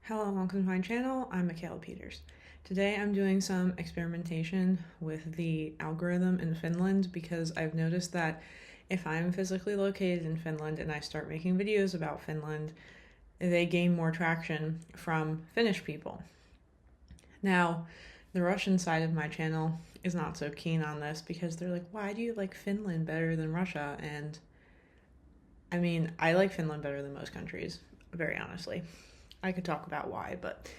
Hello and welcome to my channel. I'm Michaela Peters. Today I'm doing some experimentation with the algorithm in Finland because I've noticed that if I'm physically located in Finland and I start making videos about Finland, they gain more traction from Finnish people. Now, the Russian side of my channel is not so keen on this because they're like, why do you like Finland better than Russia? And I mean, I like Finland better than most countries, very honestly. I could talk about why, but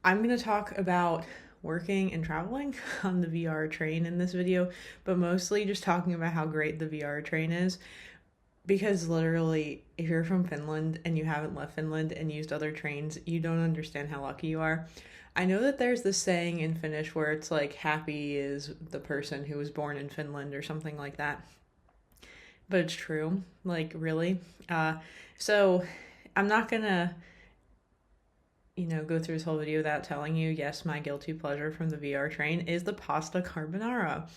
I'm going to talk about working and traveling on the VR train in this video, but mostly just talking about how great the VR train is. Because literally, if you're from Finland and you haven't left Finland and used other trains, you don't understand how lucky you are. I know that there's this saying in Finnish where it's like, happy is the person who was born in Finland or something like that. But it's true. Like, really. So I'm not gonna go through this whole video without telling you, yes, my guilty pleasure from the VR train is the pasta carbonara.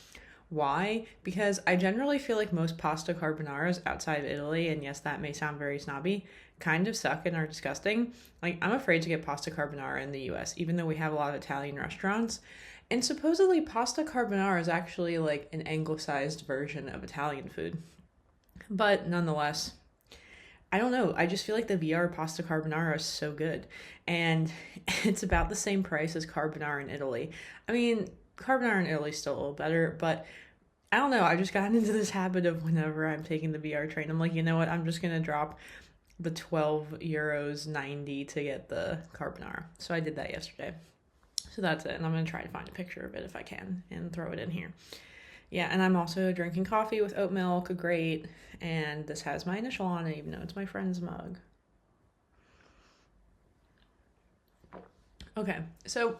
Why? Because I generally feel like most pasta carbonaras outside of Italy, and yes, that may sound very snobby, kind of suck and are disgusting. Like, I'm afraid to get pasta carbonara in the US, even though we have a lot of Italian restaurants. And supposedly, pasta carbonara is actually like an anglicized version of Italian food. But nonetheless, I don't know. I just feel like the VR pasta carbonara is so good. And it's about the same price as carbonara in Italy. I mean, carbonara in Italy is still a little better, but I don't know. I just got into this habit of whenever I'm taking the VR train, I'm like, you know what? I'm just going to drop the 12 euros 90 to get the carbonara. So I did that yesterday. So that's it. And I'm going to try to find a picture of it if I can and throw it in here. Yeah, and I'm also drinking coffee with oat milk, great. And this has my initial on it, even though it's my friend's mug. Okay, so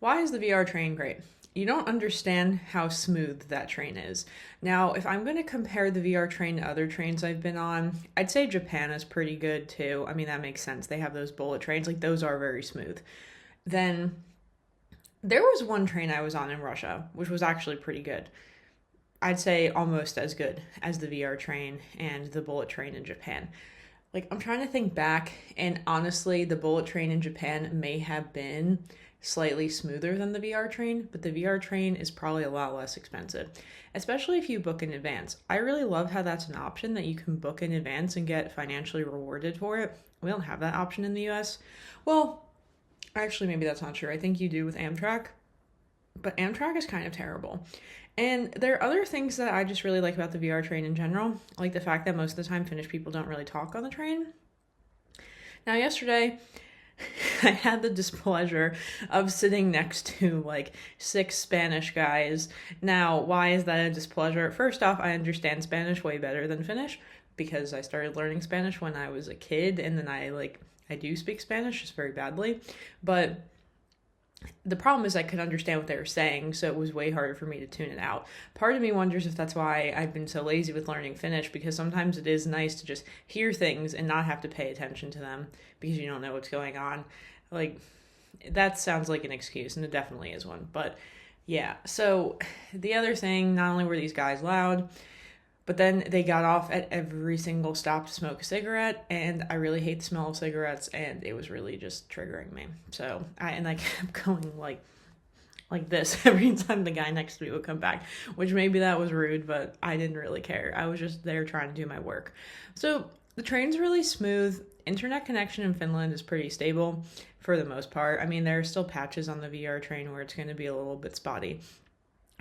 why is the VR train great? You don't understand how smooth that train is. Now, if I'm going to compare the VR train to other trains I've been on, I'd say Japan is pretty good too. I mean, that makes sense. They have those bullet trains, like those are very smooth. Then there was one train I was on in Russia, which was actually pretty good. I'd say almost as good as the VR train and the bullet train in Japan. Like, I'm trying to think back, and honestly, the bullet train in Japan may have been slightly smoother than the VR train, but the VR train is probably a lot less expensive, especially if you book in advance. I really love how that's an option that you can book in advance and get financially rewarded for it. We don't have that option in the US. Well, actually, maybe that's not true. I think you do with Amtrak, but Amtrak is kind of terrible. And there are other things that I just really like about the VR train in general, like the fact that most of the time Finnish people don't really talk on the train. Now, yesterday, I had the displeasure of sitting next to like 6 Spanish guys. Now, why is that a displeasure? First off, I understand Spanish way better than Finnish because I started learning Spanish when I was a kid, and then I do speak Spanish just very badly. But the problem is I could understand what they were saying, so it was way harder for me to tune it out. Part of me wonders if that's why I've been so lazy with learning Finnish, because sometimes it is nice to just hear things and not have to pay attention to them because you don't know what's going on. Like, that sounds like an excuse, and it definitely is one. But yeah, so the other thing, not only were these guys loud, but then they got off at every single stop to smoke a cigarette, and I really hate the smell of cigarettes, and it was really just triggering me. So I kept going like this every time the guy next to me would come back, which maybe that was rude, but I didn't really care. I was just there trying to do my work. So the train's really smooth. Internet connection in Finland is pretty stable for the most part. I mean, there are still patches on the VR train where it's going to be a little bit spotty,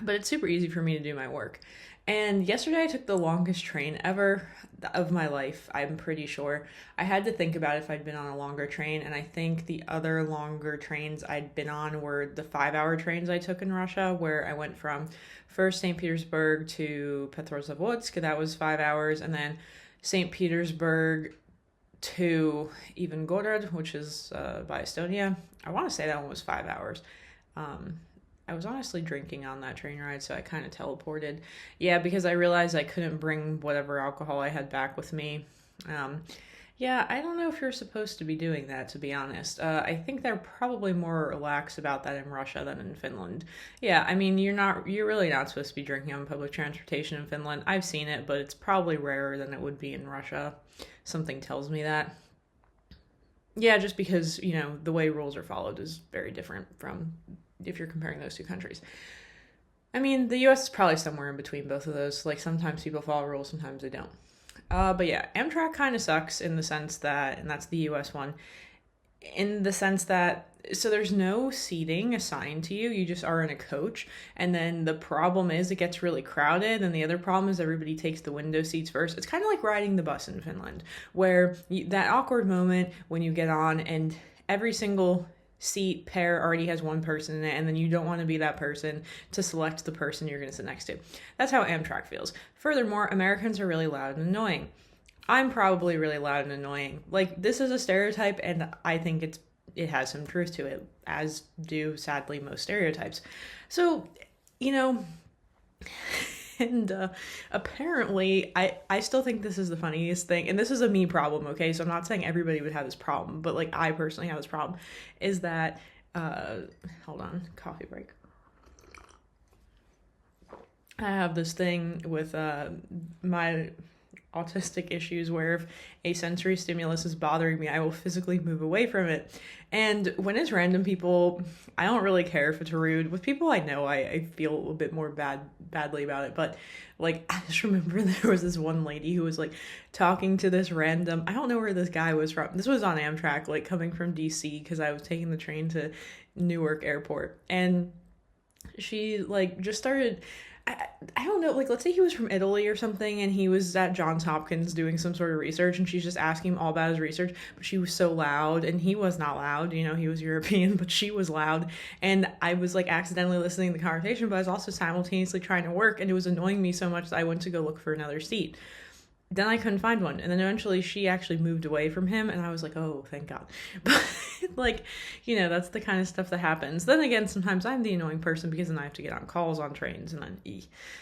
but it's super easy for me to do my work. And yesterday I took the longest train ever of my life, I'm pretty sure. I had to think about if I'd been on a longer train, and I think the other longer trains I'd been on were the 5-hour trains I took in Russia, where I went from first St. Petersburg to Petrozavodsk, that was 5 hours, and then St. Petersburg to Gorod, which is by Estonia. I want to say that one was 5 hours. I was honestly drinking on that train ride, so I kind of teleported. Yeah, because I realized I couldn't bring whatever alcohol I had back with me. Yeah, I don't know if you're supposed to be doing that, to be honest. I think they're probably more relaxed about that in Russia than in Finland. Yeah, I mean, you're really not supposed to be drinking on public transportation in Finland. I've seen it, but it's probably rarer than it would be in Russia. Something tells me that. Yeah, just because, the way rules are followed is very different from if you're comparing those two countries. I mean, the US is probably somewhere in between both of those. Like, sometimes people follow rules, sometimes they don't. But yeah, Amtrak kind of sucks in the sense that, and that's the US one, in the sense that, so there's no seating assigned to you. You just are in a coach. And then the problem is it gets really crowded. And the other problem is everybody takes the window seats first. It's kind of like riding the bus in Finland, where that awkward moment when you get on and every single seat pair already has one person in it, and then you don't want to be that person to select the person you're going to sit next to. That's how Amtrak feels. Furthermore, Americans are really loud and annoying. I'm probably really loud and annoying. Like, this is a stereotype, and I think it has some truth to it, as do sadly most stereotypes. So, you know, and apparently I still think this is the funniest thing, and this is a me problem, okay? So I'm not saying everybody would have this problem, but like I personally have this problem, is that hold on, coffee break. I have this thing with my autistic issues where if a sensory stimulus is bothering me, I will physically move away from it. And when it's random people, I don't really care if it's rude. With people I know, I feel a bit more badly about it. But like, I just remember there was this one lady who was like talking to this random, I don't know where this guy was from. This was on Amtrak, like coming from DC, because I was taking the train to Newark Airport. And she like just started, I don't know, like, let's say he was from Italy or something, and he was at Johns Hopkins doing some sort of research, and she's just asking him all about his research, but she was so loud, and he was not loud, he was European, but she was loud, and I was, like, accidentally listening to the conversation, but I was also simultaneously trying to work, and it was annoying me so much that I went to go look for another seat. Then I couldn't find one, and then eventually she actually moved away from him, and I was like, oh, thank God. But, like, that's the kind of stuff that happens. Then again, sometimes I'm the annoying person because then I have to get on calls on trains, and then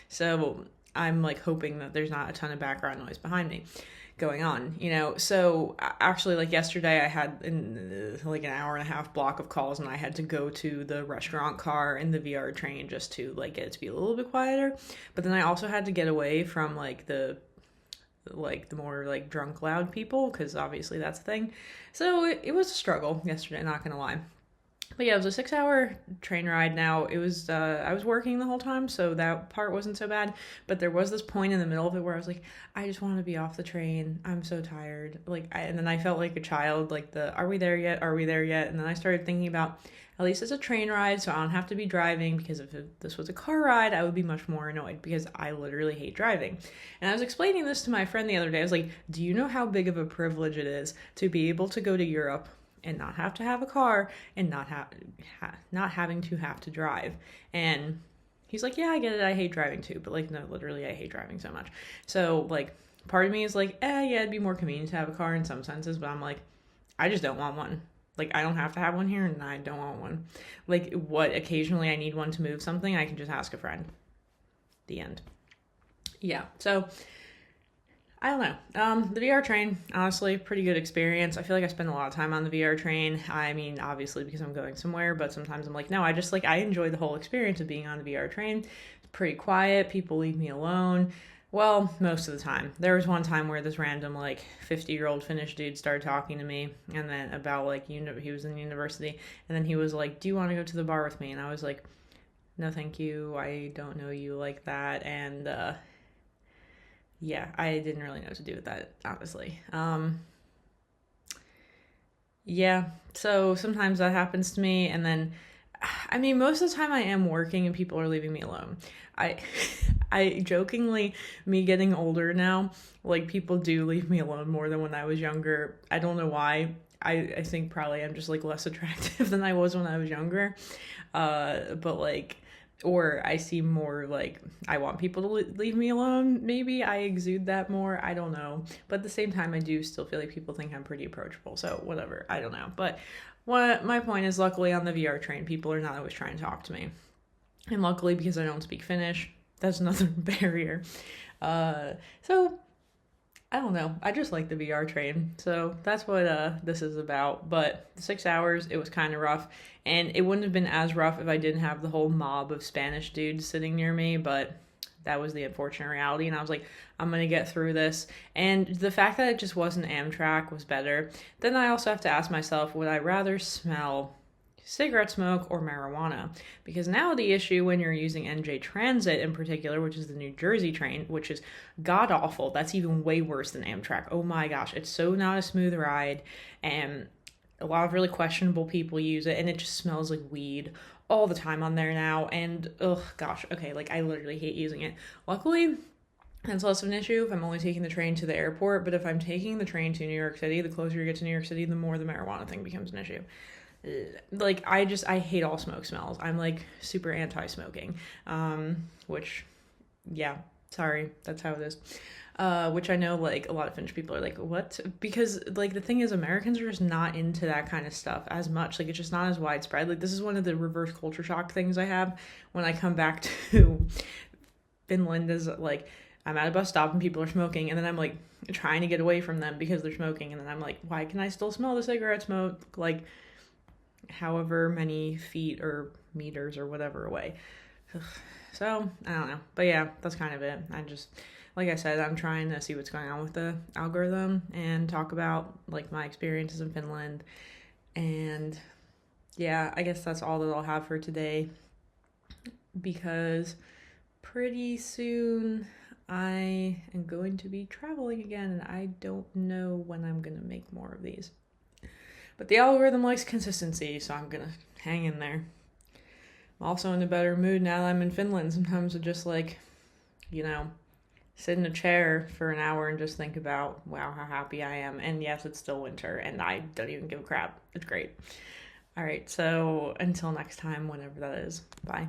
so I'm, like, hoping that there's not a ton of background noise behind me going on, So, actually, like, yesterday I had, like, an hour and a half block of calls, and I had to go to the restaurant car and the VR train just to, like, get it to be a little bit quieter. But then I also had to get away from, like, the more like drunk loud people, because obviously that's a thing. So it was a struggle yesterday, not gonna lie. But yeah, it was a 6-hour train ride. Now it was I was working the whole time, so that part wasn't so bad, but there was this point in the middle of it where I was like, I just want to be off the train, I'm so tired, and then I felt like a child, like are we there yet, and then I started thinking about, at least it's a train ride, so I don't have to be driving, because if this was a car ride, I would be much more annoyed, because I literally hate driving. And I was explaining this to my friend the other day. I was like, do you know how big of a privilege it is to be able to go to Europe and not have to have a car, and not having to have to drive? And he's like, yeah, I get it, I hate driving too, but like, no, literally I hate driving so much. So like, part of me is like, yeah, it'd be more convenient to have a car in some senses, but I'm like, I just don't want one. Like, I don't have to have one here, and I don't want one. Like, what, occasionally I need one to move something, I can just ask a friend. The end. Yeah, so, I don't know. The VR train, honestly, pretty good experience. I feel like I spend a lot of time on the VR train. I mean, obviously, because I'm going somewhere, but sometimes I'm like, no, I just, I enjoy the whole experience of being on the VR train. It's pretty quiet, people leave me alone. Well, most of the time. There was one time where this random, 50-year-old Finnish dude started talking to me, and then about, he was in university, and then he was like, do you want to go to the bar with me? And I was like, no, thank you, I don't know you like that, and, yeah, I didn't really know what to do with that, honestly. Yeah, so sometimes that happens to me, and then, I mean, most of the time I am working and people are leaving me alone. I jokingly, me getting older now, people do leave me alone more than when I was younger. I don't know why. I think probably I'm just, less attractive than I was when I was younger. But, or I seem more I want people to leave me alone. Maybe I exude that more. I don't know. But at the same time, I do still feel like people think I'm pretty approachable. So whatever. I don't know. But my point is, luckily on the VR train, people are not always trying to talk to me. And luckily, because I don't speak Finnish, that's another barrier. So I don't know. I just like the VR train. So that's what this is about. But the 6 hours, it was kind of rough. And it wouldn't have been as rough if I didn't have the whole mob of Spanish dudes sitting near me. But That was the unfortunate reality. And I was like, I'm going to get through this. And the fact that it just wasn't Amtrak was better. Then I also have to ask myself, would I rather smell cigarette smoke or marijuana? Because now the issue when you're using NJ Transit in particular, which is the New Jersey train, which is god awful, that's even way worse than Amtrak. Oh my gosh, it's so not a smooth ride, and a lot of really questionable people use it, and it just smells like weed all the time on there now. And oh gosh, okay, like I literally hate using it. Luckily, that's less of an issue if I'm only taking the train to the airport, but if I'm taking the train to New York City, the closer you get to New York City, the more the marijuana thing becomes an issue. Like I hate all smoke smells. I'm like super anti-smoking, which, yeah, sorry, that's how it is. Which I know like a lot of Finnish people are like, what? Because like the thing is, Americans are just not into that kind of stuff as much. Like it's just not as widespread. Like this is one of the reverse culture shock things I have when I come back to Finland, is like I'm at a bus stop and people are smoking, and then I'm like trying to get away from them because they're smoking, and then I'm like, why can I still smell the cigarette smoke? Like however many feet or meters or whatever away. So I don't know, but yeah, that's kind of it. I just, like I said, I'm trying to see what's going on with the algorithm and talk about like my experiences in Finland. And yeah, I guess that's all that I'll have for today, because pretty soon I am going to be traveling again, and I don't know when I'm gonna make more of these. But the algorithm likes consistency, so I'm gonna hang in there. I'm also in a better mood now that I'm in Finland. Sometimes I just like, sit in a chair for an hour and just think about, wow, how happy I am. And yes, it's still winter, and I don't even give a crap. It's great. All right, so until next time, whenever that is, bye.